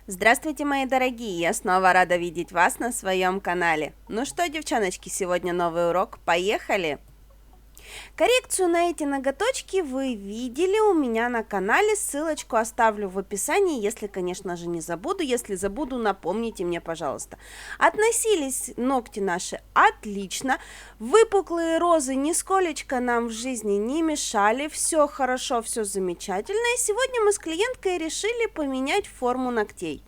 Здравствуйте, мои дорогие! Я снова рада видеть вас на своем канале. Ну что, девчоночки, сегодня новый урок. Поехали! Коррекцию на эти ноготочки вы видели у меня на канале. Ссылочку оставлю в описании, если, конечно же, не забуду. Если забуду, напомните мне, пожалуйста. Относились ногти наши отлично. Выпуклые розы нисколечко нам в жизни не мешали. Все хорошо, все замечательно. И сегодня мы с клиенткой решили поменять форму ногтей.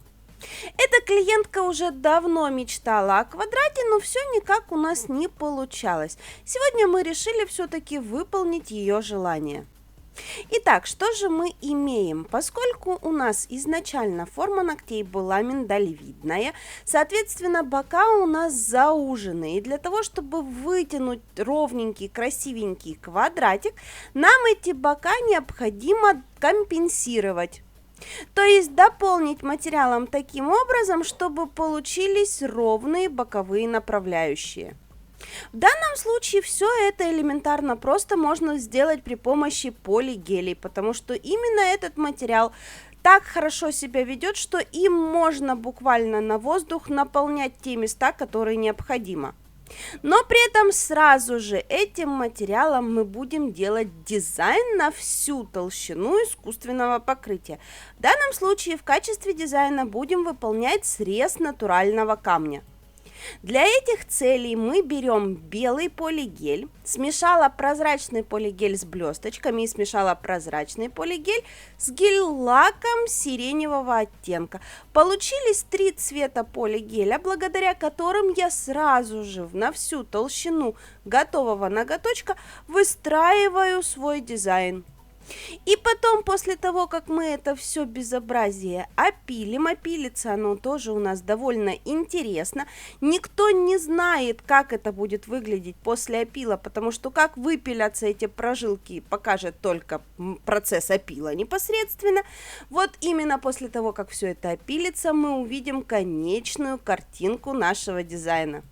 Эта клиентка уже давно мечтала о квадрате, но все никак у нас не получалось. Сегодня мы решили все-таки выполнить ее желание. Итак, что же мы имеем? Поскольку у нас изначально форма ногтей была миндалевидная, соответственно, бока у нас заужены. И для того, чтобы вытянуть ровненький, красивенький квадратик, нам эти бока необходимо компенсировать. То есть дополнить материалом таким образом, чтобы получились ровные боковые направляющие. В данном случае все это элементарно просто можно сделать при помощи полигелей, потому что именно этот материал так хорошо себя ведет, что им можно буквально на воздух наполнять те места, которые необходимо. Но при этом сразу же этим материалом мы будем делать дизайн на всю толщину искусственного покрытия. В данном случае в качестве дизайна будем выполнять срез натурального камня. Для этих целей мы берем белый полигель, смешала прозрачный полигель с блесточками и смешала прозрачный полигель с гель-лаком сиреневого оттенка. Получились 3 цвета полигеля, благодаря которым я сразу же на всю толщину готового ноготочка выстраиваю свой дизайн. И потом, после того, как мы это все безобразие опилим, опилится оно тоже у нас довольно интересно. Никто не знает, как это будет выглядеть после опила, потому что как выпилятся эти прожилки, покажет только процесс опила непосредственно. Вот именно после того, как все это опилится, мы увидим конечную картинку нашего дизайна.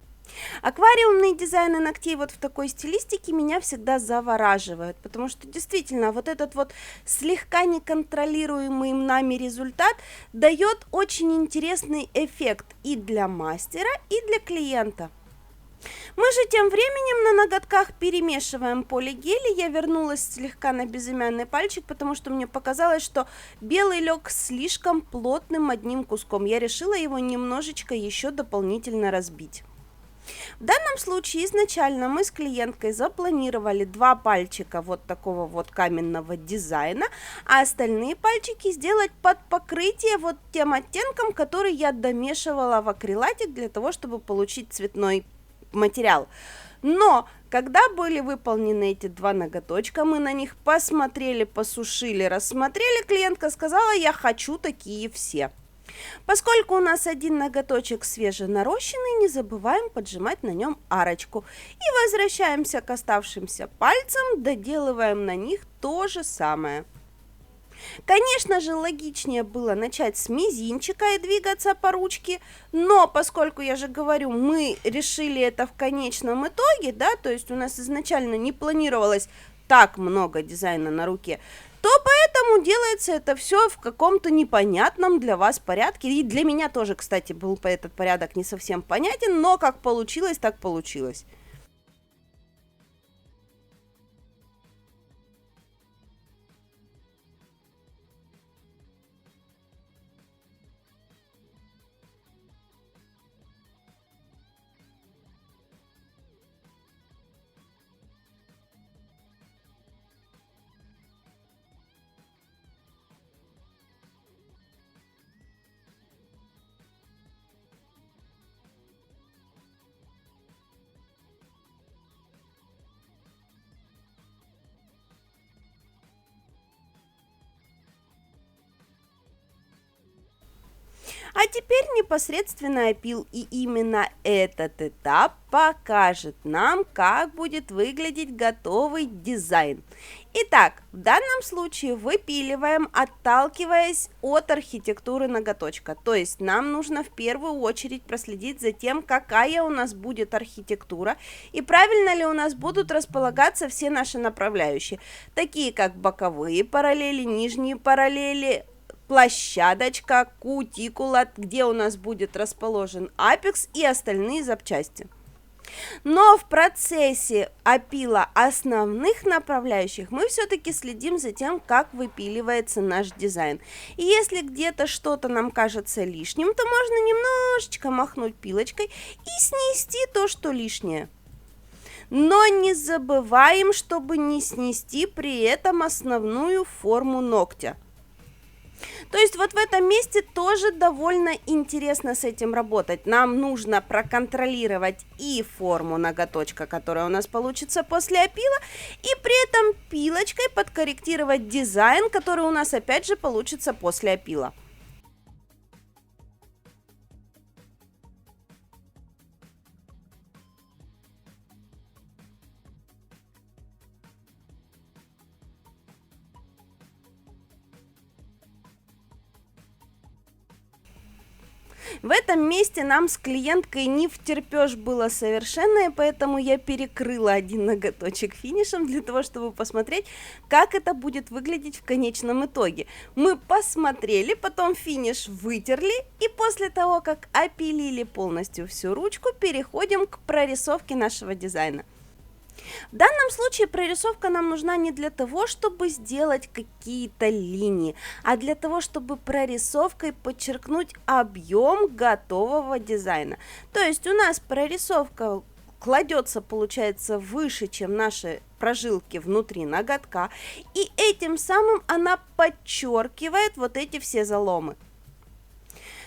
Аквариумные дизайны ногтей вот в такой стилистике меня всегда завораживают, потому что действительно вот этот вот слегка неконтролируемый нами результат дает очень интересный эффект и для мастера, и для клиента. Мы же тем временем на ноготках перемешиваем полигели. Я вернулась слегка на безымянный пальчик, потому что мне показалось, что белый лег слишком плотным одним куском. Я решила его немножечко еще дополнительно разбить. В данном случае изначально мы с клиенткой запланировали 2 пальчика вот такого вот каменного дизайна, а остальные пальчики сделать под покрытие вот тем оттенком, который я домешивала в акрилатик для того, чтобы получить цветной материал. Но когда были выполнены эти 2 ноготочка, мы на них посмотрели, посушили, рассмотрели, клиентка сказала: я хочу такие все. Поскольку у нас один ноготочек свеженарощенный, не забываем поджимать на нем арочку. И возвращаемся к оставшимся пальцам, доделываем на них то же самое. Конечно же, логичнее было начать с мизинчика и двигаться по ручке, но поскольку, я же говорю, мы решили это в конечном итоге, да, то есть у нас изначально не планировалось так много дизайна на руке, то поэтому делается это все в каком-то непонятном для вас порядке. И для меня тоже, кстати, был этот порядок не совсем понятен, но как получилось, так получилось. А теперь непосредственно опил, и именно этот этап покажет нам, как будет выглядеть готовый дизайн. Итак, в данном случае выпиливаем, отталкиваясь от архитектуры ноготочка. То есть нам нужно в первую очередь проследить за тем, какая у нас будет архитектура и правильно ли у нас будут располагаться все наши направляющие, такие как боковые параллели, нижние параллели, площадочка, кутикула, где у нас будет расположен апекс и остальные запчасти. Но в процессе опила основных направляющих мы все-таки следим за тем, как выпиливается наш дизайн. И если где-то что-то нам кажется лишним, то можно немножечко махнуть пилочкой и снести то, что лишнее. Но не забываем, чтобы не снести при этом основную форму ногтя. То есть вот в этом месте тоже довольно интересно с этим работать. Нам нужно проконтролировать и форму ноготочка, которая у нас получится после опила, и при этом пилочкой подкорректировать дизайн, который у нас опять же получится после опила. В этом месте нам с клиенткой не втерпешь было совершенно, и поэтому я перекрыла один ноготочек финишем для того, чтобы посмотреть, как это будет выглядеть в конечном итоге. Мы посмотрели, потом финиш вытерли, и после того, как опилили полностью всю ручку, переходим к прорисовке нашего дизайна. В данном случае прорисовка нам нужна не для того, чтобы сделать какие-то линии, а для того, чтобы прорисовкой подчеркнуть объем готового дизайна. То есть у нас прорисовка кладется, получается, выше, чем наши прожилки внутри ноготка, и этим самым она подчеркивает вот эти все заломы.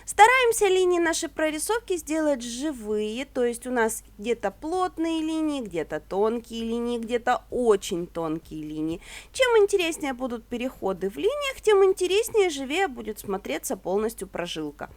Стараемся линии нашей прорисовки сделать живые, то есть у нас где-то плотные линии, где-то тонкие линии, где-то очень тонкие линии. Чем интереснее будут переходы в линиях, тем интереснее и живее будет смотреться полностью прожилка.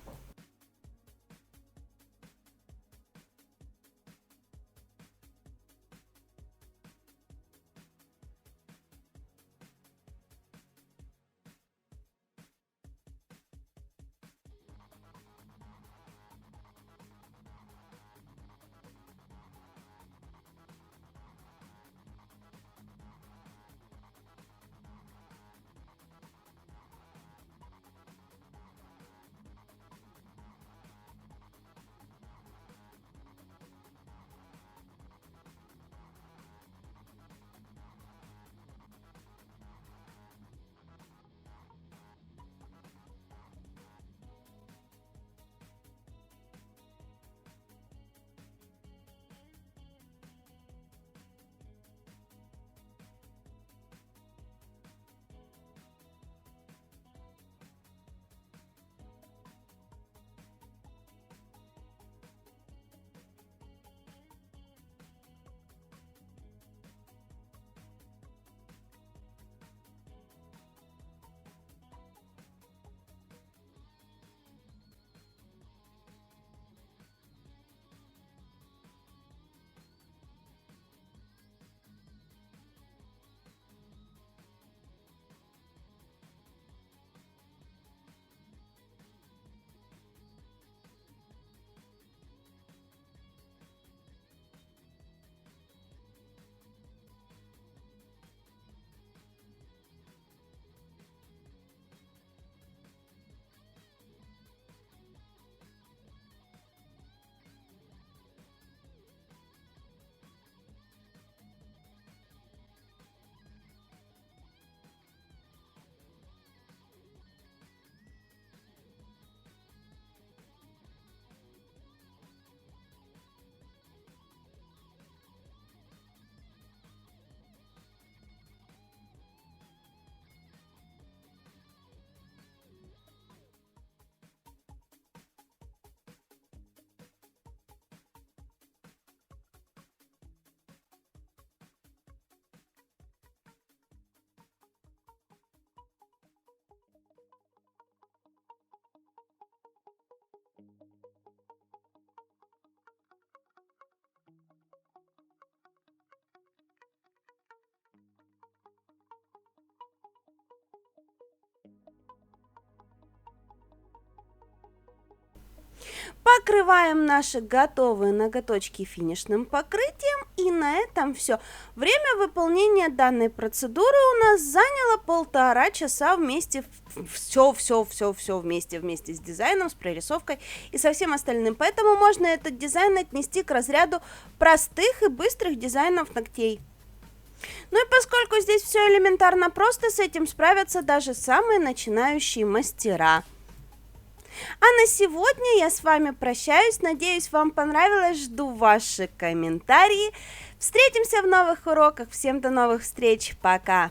Покрываем наши готовые ноготочки финишным покрытием, и на этом все. Время выполнения данной процедуры у нас заняло 1,5 часа вместе все вместе с дизайном, с прорисовкой и со всем остальным. Поэтому можно этот дизайн отнести к разряду простых и быстрых дизайнов ногтей. Ну и поскольку здесь все элементарно просто, с этим справятся даже самые начинающие мастера. А на сегодня я с вами прощаюсь. Надеюсь, вам понравилось. Жду ваши комментарии. Встретимся в новых уроках. Всем до новых встреч. Пока!